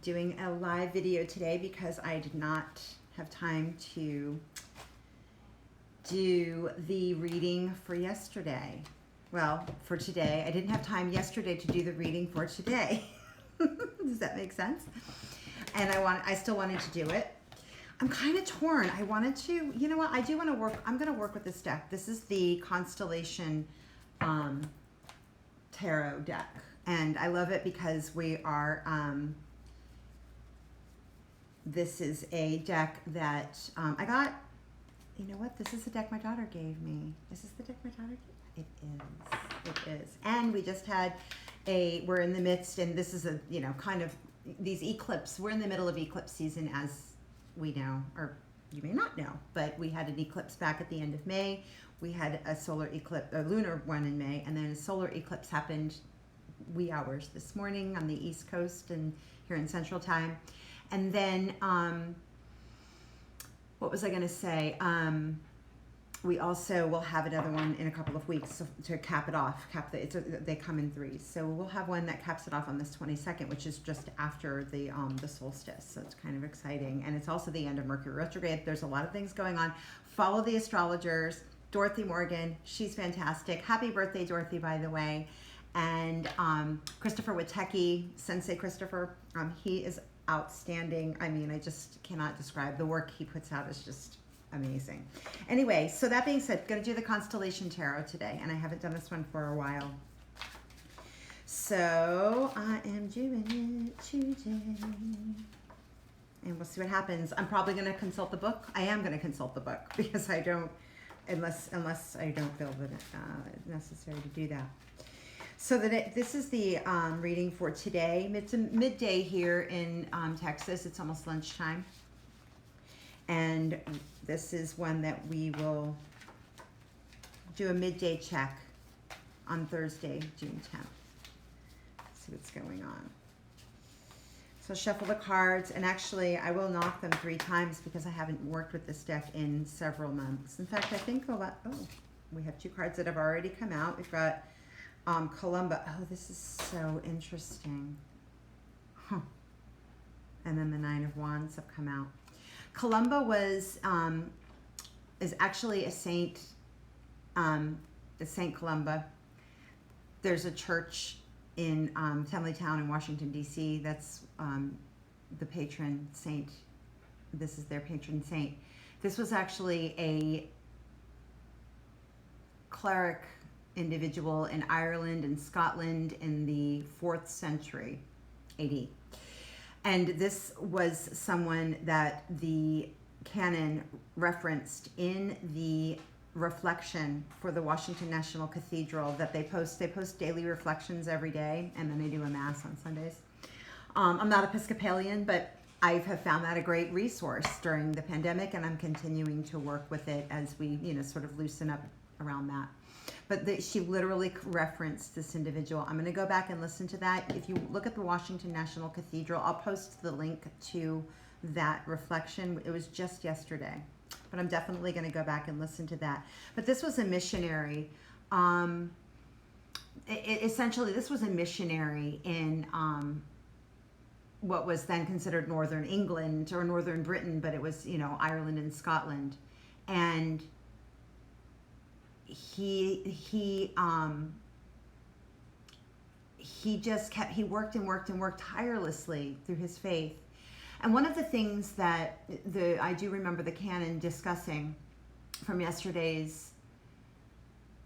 doing a live video today because I did not have time to do the reading for yesterday. Well, for today. I didn't have time yesterday to do the reading for today. Does that make sense? And I still wanted to do it. I'm kind of torn. I wanted to, you know what? I do want to work. I'm going to work with this deck. This is the Constellation Tarot deck. And I love it because we are, this is a deck that I got, you know what? This is the deck my daughter gave me. Is this the deck my daughter gave? It is. It is. And we just had we're in the midst, and this is a, you know, kind of these eclipse. We're in the middle of eclipse season, as we know, or you may not know, but we had an eclipse back at the end of May. We had a solar eclipse, a lunar one in May, and then a solar eclipse happened wee hours this morning on the East Coast and here in Central Time. And then, what was I going to say? We also will have another one in a couple of weeks to cap it off. They come in threes. So we'll have one that caps it off on this 22nd, which is just after the solstice. So it's kind of exciting. And it's also the end of Mercury retrograde. There's a lot of things going on. Follow the astrologers. Dorothy Morgan, she's fantastic. Happy birthday, Dorothy, by the way. And Christopher Witecki, Sensei Christopher, he is outstanding. I mean, I just cannot describe the work he puts out is just amazing. Anyway, so that being said, going to do the Constellation Tarot today, and I haven't done this one for a while. So I am doing it today, and we'll see what happens. I'm probably going to consult the book. I am going to consult the book because I don't, unless I don't feel that it's necessary to do that. So this is the reading for today. It's midday here in Texas. It's almost lunchtime. And this is one that we will do a midday check on Thursday, June 10th. See what's going on. So shuffle the cards, and actually I will knock them 3 times because I haven't worked with this deck in several months. In fact, I think we have 2 cards that have already come out. We've got Columba. Oh, this is so interesting. Huh. And then the 9 of Wands have come out. Columba is actually a saint, Saint Columba. There's a church in Town in Washington, D.C. That's the patron saint. This is their patron saint. This was actually a cleric individual in Ireland and Scotland in the 4th century AD. And this was someone that the canon referenced in the reflection for the Washington National Cathedral that they post. They post daily reflections every day, and then they do a mass on Sundays. I'm not Episcopalian, but I have found that a great resource during the pandemic, and I'm continuing to work with it as we, you know, sort of loosen up around that. But she literally referenced this individual. I'm going to go back and listen to that. If you look at the Washington National Cathedral, I'll post the link to that reflection. It was just yesterday, but I'm definitely going to go back and listen to that. But this was a missionary. Essentially, this was a missionary in what was then considered Northern England or Northern Britain, but it was, you know, Ireland and Scotland. And he worked and worked tirelessly through his faith. And one of the things that I do remember the canon discussing from yesterday's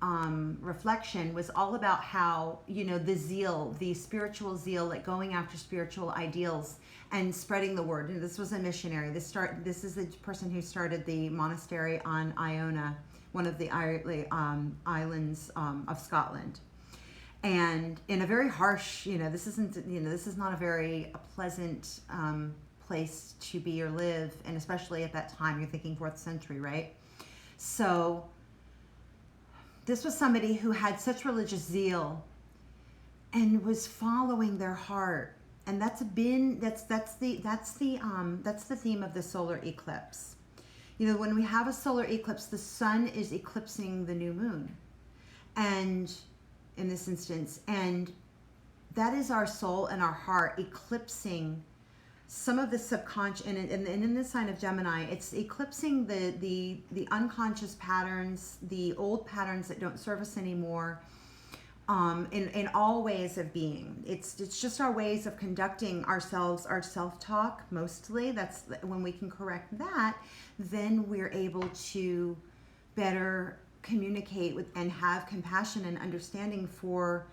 reflection was all about how, you know, the zeal, the spiritual zeal, like going after spiritual ideals and spreading the word. And this was a missionary. This is the person who started the monastery on Iona, one of the islands of Scotland. And in a very harsh, you know, this is not a very pleasant place to be or live, and especially at that time, you're thinking 4th century, right? So this was somebody who had such religious zeal and was following their heart, and that's the theme of the solar eclipse. You know, when we have a solar eclipse, the sun is eclipsing the new moon, and in this instance, and that is our soul and our heart eclipsing some of the subconscious, and in the sign of Gemini, it's eclipsing the unconscious patterns, the old patterns that don't serve us anymore, in all ways of being. It's just our ways of conducting ourselves, our self-talk mostly. That's when we can correct that, then we're able to better communicate with and have compassion and understanding for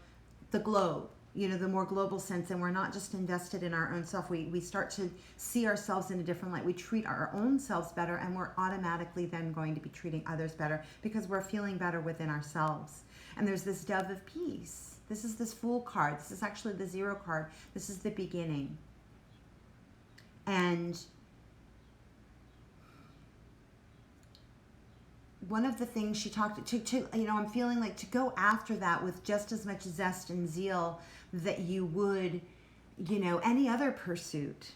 the globe, you know, the more global sense, and we're not just invested in our own self. We start to see ourselves in a different light. We treat our own selves better, and we're automatically then going to be treating others better because we're feeling better within ourselves. And there's this dove of peace. This is this Fool card. This is actually the 0 card. This is the beginning. And one of the things she talked to, you know, I'm feeling like to go after that with just as much zest and zeal that you would, you know, any other pursuit.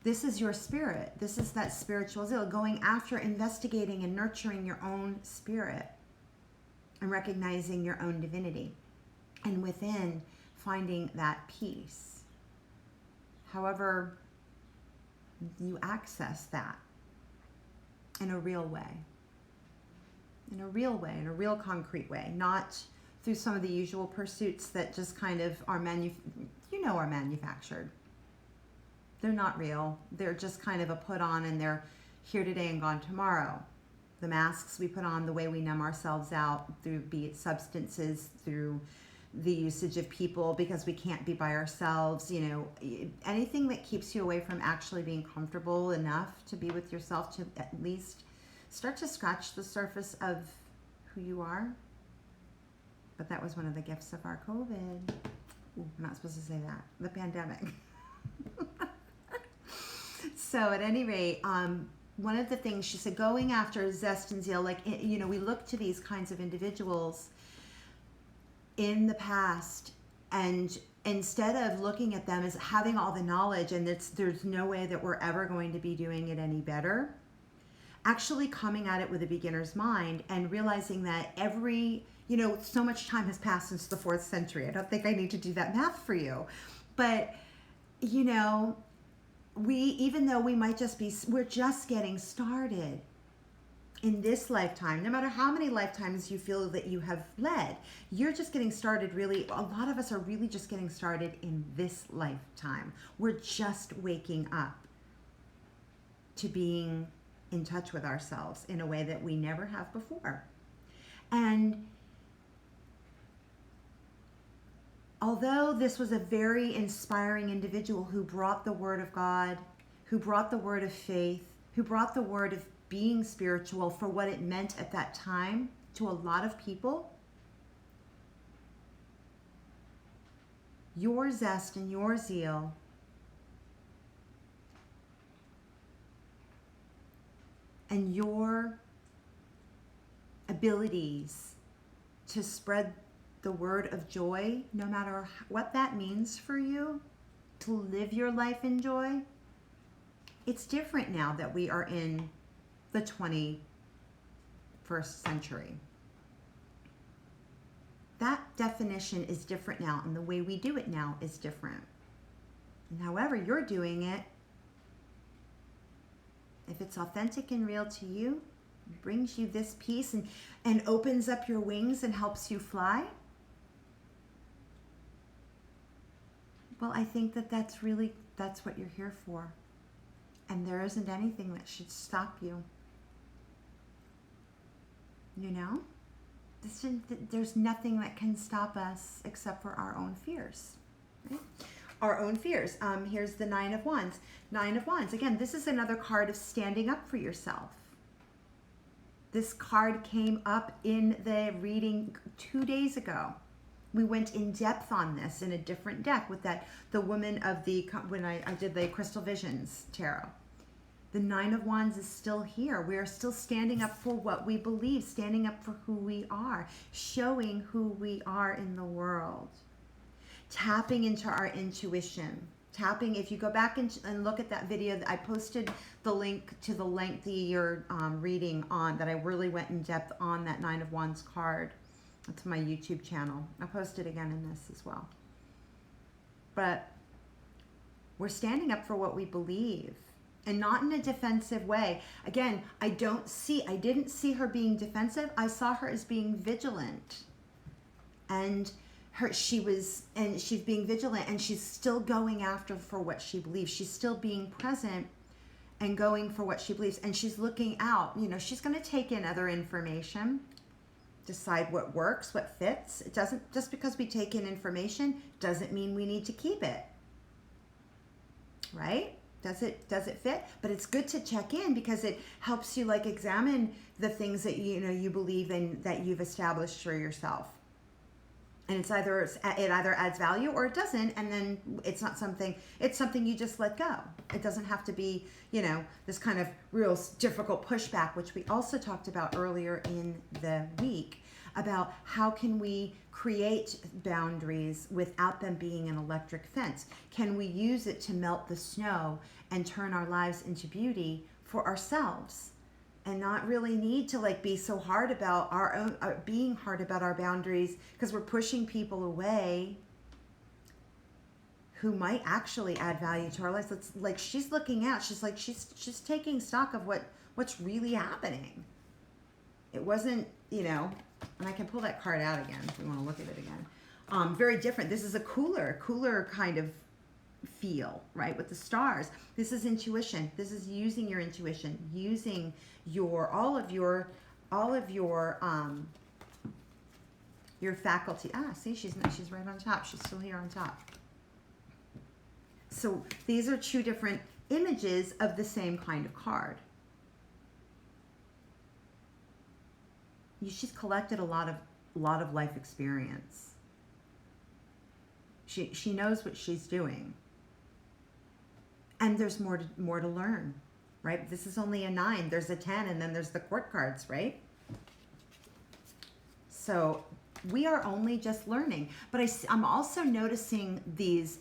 This is your spirit. This is that spiritual zeal, going after, investigating, and nurturing your own spirit and recognizing your own divinity, and within finding that peace. However, you access that in a real way. In a real way, in a real concrete way, not through some of the usual pursuits that just kind of are manufactured. They're not real. They're just kind of a put on, and they're here today and gone tomorrow. The masks we put on, the way we numb ourselves out through, be it substances, through the usage of people because we can't be by ourselves, you know, anything that keeps you away from actually being comfortable enough to be with yourself, to at least start to scratch the surface of who you are. But that was one of the gifts of our COVID. Ooh, I'm not supposed to say that. The pandemic. So at any rate, one of the things she said, going after zest and zeal, like, you know, we look to these kinds of individuals in the past, and instead of looking at them as having all the knowledge and there's no way that we're ever going to be doing it any better, actually coming at it with a beginner's mind and realizing that so much time has passed since the 4th century. I don't think I need to do that math for you. But, you know, even though we're just getting started in this lifetime, no matter how many lifetimes you feel that you have led, you're just getting started. Really, a lot of us are really just getting started in this lifetime. We're just waking up to being in touch with ourselves in a way that we never have before. And although this was a very inspiring individual who brought the word of God, who brought the word of faith, who brought the word of being spiritual for what it meant at that time to a lot of people, your zest and your zeal and your abilities to spread the word of joy, no matter what that means for you, to live your life in joy, it's different now that we are in the 21st century. That definition is different now, and the way we do it now is different. And however you're doing it, if it's authentic and real to you, brings you this peace and opens up your wings and helps you fly, well, I think that's what you're here for. And there isn't anything that should stop you. You know? There's nothing that can stop us except for our own fears. Right? Our own fears. Here's the 9 of Wands. 9 of Wands. Again, this is another card of standing up for yourself. This card came up in the reading 2 days ago. We went in depth on this in a different deck with the woman of when I did the Crystal Visions Tarot. The 9 of Wands is still here. We are still standing up for what we believe, standing up for who we are, showing who we are in the world, tapping into our intuition, if you go back and look at that video, I posted the link to the lengthier reading on that I really went in depth on that 9 of Wands card. That's my YouTube channel. I'll post it again in this as well. But We're standing up for what we believe, and not in a defensive way. Again, I didn't see her being defensive. I saw her as being vigilant. And she's being vigilant, and she's still going after for what she believes. She's still being present and going for what she believes. And she's looking out. You know, she's going to take in other information, decide what works, what fits. It doesn't, just because we take in information doesn't mean we need to keep it. Right? Does it fit? But it's good to check in, because it helps you like examine the things that you believe in, that you've established for yourself. And it either adds value or it doesn't, and then it's something you just let go. It doesn't have to be, this kind of real difficult pushback, which we also talked about earlier in the week, about how can we create boundaries without them being an electric fence? Can we use it to melt the snow and turn our lives into beauty for ourselves? And not really need to be so hard about being hard about our boundaries, because we're pushing people away who might actually add value to our lives. It's like she's looking out. She's taking stock of what's really happening. It wasn't, and I can pull that card out again if we want to look at it again. Very different. This is a cooler kind of feel, right? With the stars. This is intuition. This is using your intuition, using all of your faculty. See, she's right on top. She's still here on top. So these are two different images of the same kind of card. She's collected a lot of life experience. She knows what she's doing. And there's more to learn, right? This is only a 9. There's a 10, and then there's the court cards, right? So we are only just learning. But I'm also noticing these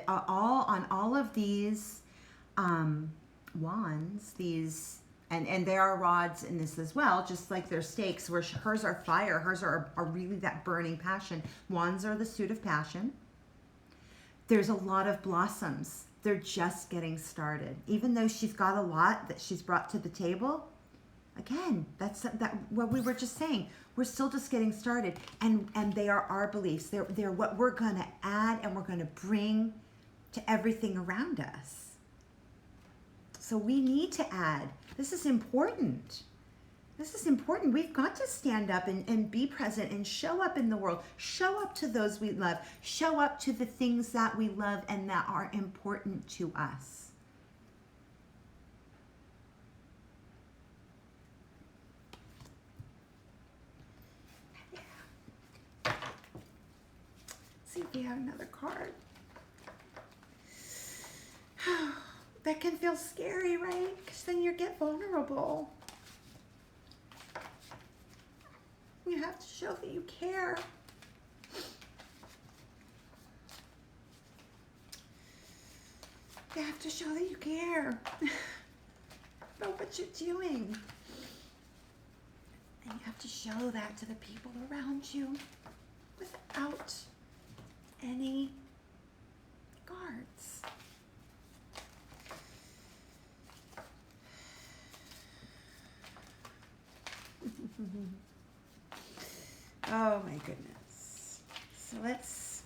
on all of these wands, these, and there are rods in this as well, just like they're stakes, where hers are fire, hers are really that burning passion. Wands are the suit of passion. There's a lot of blossoms. They're just getting started. Even though she's got a lot that she's brought to the table, again, that's what we were just saying. We're still just getting started, and they are our beliefs. They're what we're going to add and we're going to bring to everything around us. So we need to add. This is important. This is important. We've got to stand up and be present and show up in the world. Show up to those we love. Show up to the things that we love and that are important to us. Yeah. See if we have another card. That can feel scary, right? Because then you get vulnerable. You have to show that you care. You have to show that you care about what you're doing. And you have to show that to the people around you without any guards. Oh my goodness. So let's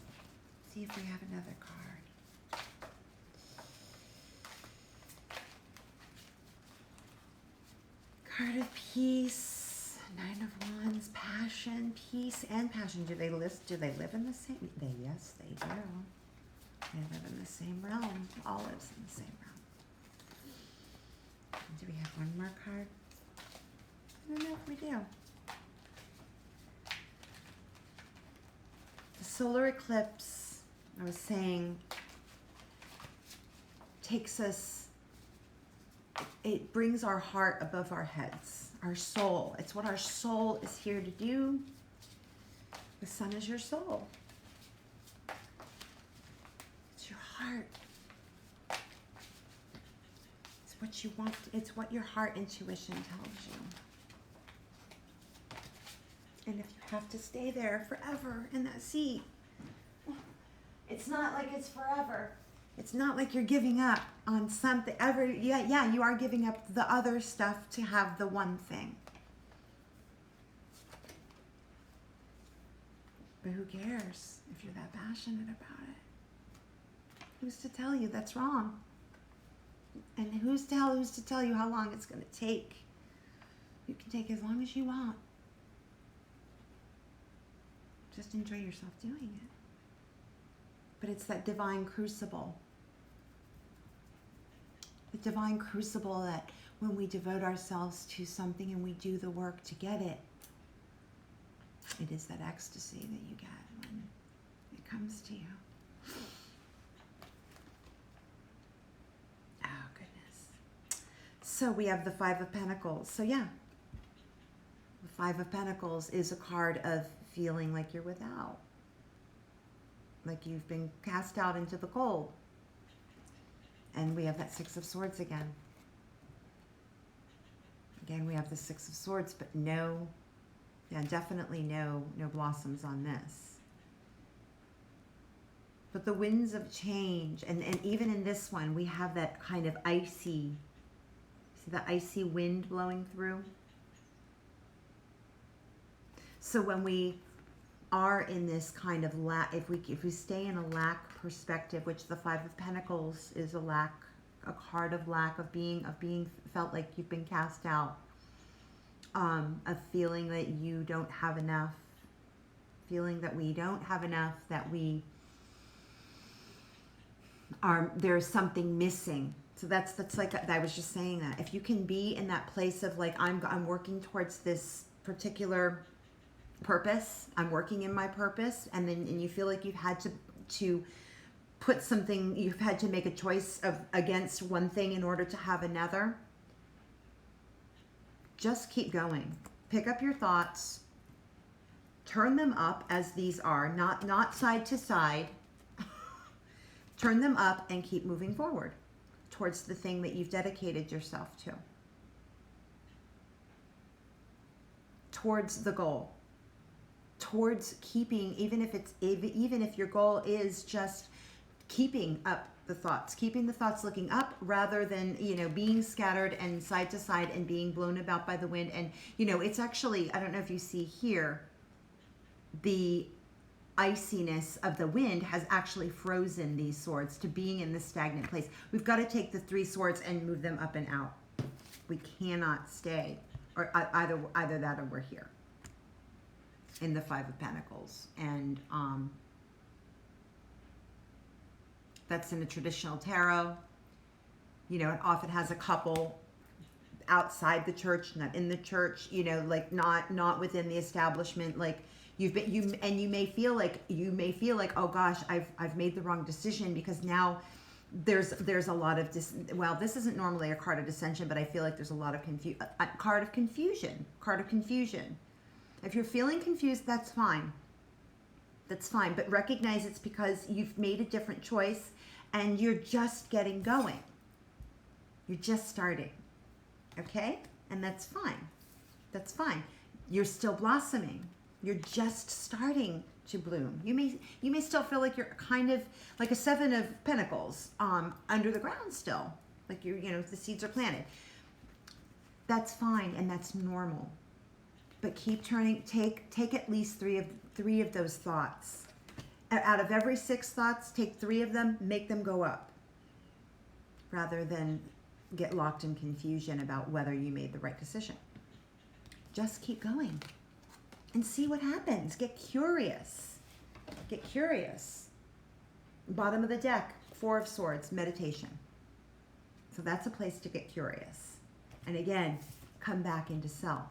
see if we have another card. Card of peace, 9 of Wands, passion, peace and passion. Do they live in the same? Yes, they do. They live in the same realm. All lives in the same realm. Do we have one more card? I don't know if we do. The solar eclipse, I was saying, takes us, it brings our heart above our heads, our soul. It's what our soul is here to do. The sun is your soul. It's your heart. It's what you want. It's what your heart intuition tells you. And if you have to stay there forever in that seat, it's not like it's forever. It's not like you're giving up on something. Yeah, you are giving up the other stuff to have the one thing. But who cares if you're that passionate about it? Who's to tell you that's wrong? And who's to tell you how long it's going to take? You can take as long as you want. Just enjoy yourself doing it. But it's that divine crucible. The divine crucible that when we devote ourselves to something and we do the work to get it, it is that ecstasy that you get when it comes to you. Oh, goodness. So we have the Five of Pentacles. So yeah, the Five of Pentacles is a card of feeling like you're without. Like you've been cast out into the cold. And we have that Six of Swords again. Again, we have the Six of Swords, but definitely no blossoms on this. But the winds of change, and even in this one, we have that kind of icy, see the icy wind blowing through? So when we are in this kind of lack, if we stay in a lack perspective, which the Five of Pentacles is a card of lack, of being felt like you've been cast out, of feeling that you don't have enough, feeling that we don't have enough, that there's something missing. So that's like, I was just saying that if you can be in that place of like, I'm working towards this particular purpose, I'm working in my purpose, and you feel like you've had to put something, you've had to make a choice against one thing in order to have another. Just keep going. Pick up your thoughts, turn them up as these are, not side to side. Turn them up and keep moving forward towards the thing that you've dedicated yourself to, towards the goal, towards keeping, even if your goal is just keeping up the thoughts, keeping the thoughts looking up rather than, being scattered and side to side and being blown about by the wind. And, it's actually, I don't know if you see here, the iciness of the wind has actually frozen these swords to being in this stagnant place. We've got to take the three swords and move them up and out. We cannot stay, or either that or we're here in the Five of Pentacles. And that's in the traditional tarot. It often has a couple outside the church, not in the church, like not within the establishment. Like you may feel like, oh gosh, I've made the wrong decision, because now there's a lot of this isn't normally a card of dissension, but I feel like there's a lot of card of confusion. If you're feeling confused, that's fine. But recognize it's because you've made a different choice and you're just getting going. You're just starting. Okay? And that's fine. You're still blossoming. You're just starting to bloom. You may still feel like you're kind of like a Seven of Pentacles under the ground still. Like the seeds are planted. That's fine and that's normal. But keep turning, take at least three of those thoughts. Out of every 6 thoughts, take 3 of them, make them go up, rather than get locked in confusion about whether you made the right decision. Just keep going and see what happens. Get curious. Bottom of the deck, 4 of Swords, meditation. So that's a place to get curious. And again, come back into self.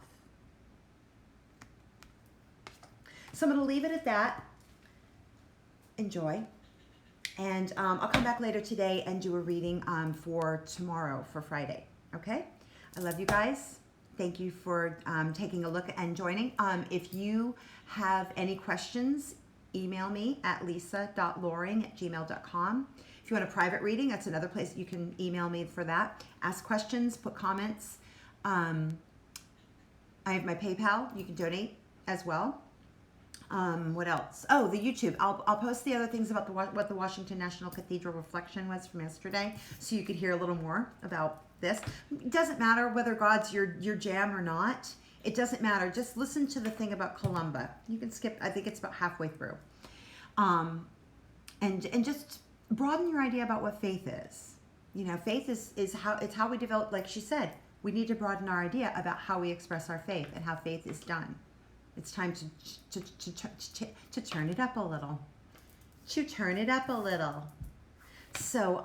So I'm going to leave it at that. Enjoy. And I'll come back later today and do a reading for tomorrow, for Friday. Okay? I love you guys. Thank you for taking a look and joining. If you have any questions, email me at lisa.loring@gmail.com. If you want a private reading, that's another place you can email me for that. Ask questions, put comments. I have my PayPal. You can donate as well. What else? Oh, the YouTube. I'll post the other things about what the Washington National Cathedral reflection was from yesterday, so you could hear a little more about this. It doesn't matter whether God's your jam or not. It doesn't matter. Just listen to the thing about Columba. You can skip. I think it's about halfway through. And just broaden your idea about what faith is. You know, faith is how we develop. Like she said, we need to broaden our idea about how we express our faith and how faith is done. It's time to turn it up a little. To turn it up a little. So,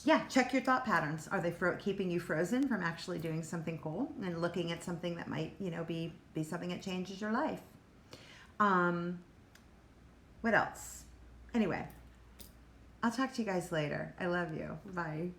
yeah, check your thought patterns. Are they keeping you frozen from actually doing something cool and looking at something that might, you know, be something that changes your life? What else? Anyway, I'll talk to you guys later. I love you. Bye.